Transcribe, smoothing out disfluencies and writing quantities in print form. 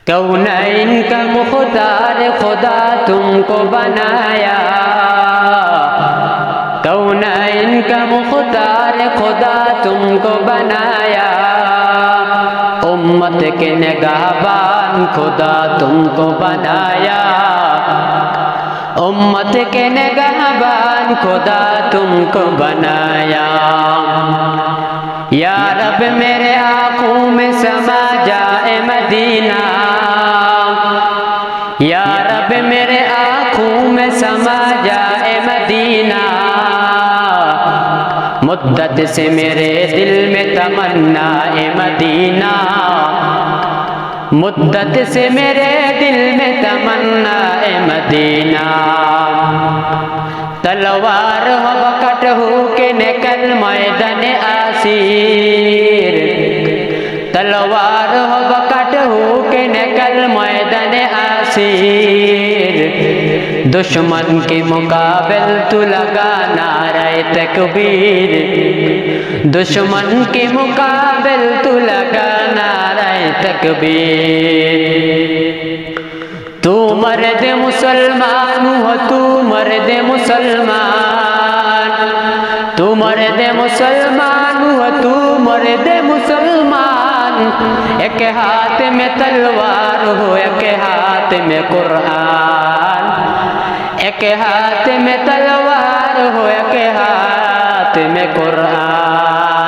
कौनैन का मुख्तार खुदा तुमको बनाया, कौनैन का मुख्तार खुदा तुमको बनाया। उम्मत के निगाहबान खुदा तुमको बनाया, उम्मत के निगाहबान खुदा तुमको बनाया। या रब मेरे आँखों में समा जाए मदीना, या रब मेरे आँखों में समा जाए मदीना। मुद्दत से मेरे दिल में तमन्ना ए मदीना, मुद्दत से मेरे दिल में तमन्ना ए मदीना। तलवार हो बकट हो के निकल मैदान आसीर, तलवार हो बकट हो के निकल मैदान आसीर। दुश्मन के मुकाबिल तू लगा नारे तकबीर, दुश्मन के मुकाबिल तू लगा नारे तकबीर। तू मर्द मुसलमान हो, तू मर्द मुसलमान, तू मर्द मुसलमान हो, तू मर्द मुसलमान। एक हाथ में तलवार हो, एक हाथ में कुरान, एक हाथ में तलवार हो, एक हाथ में कुरान।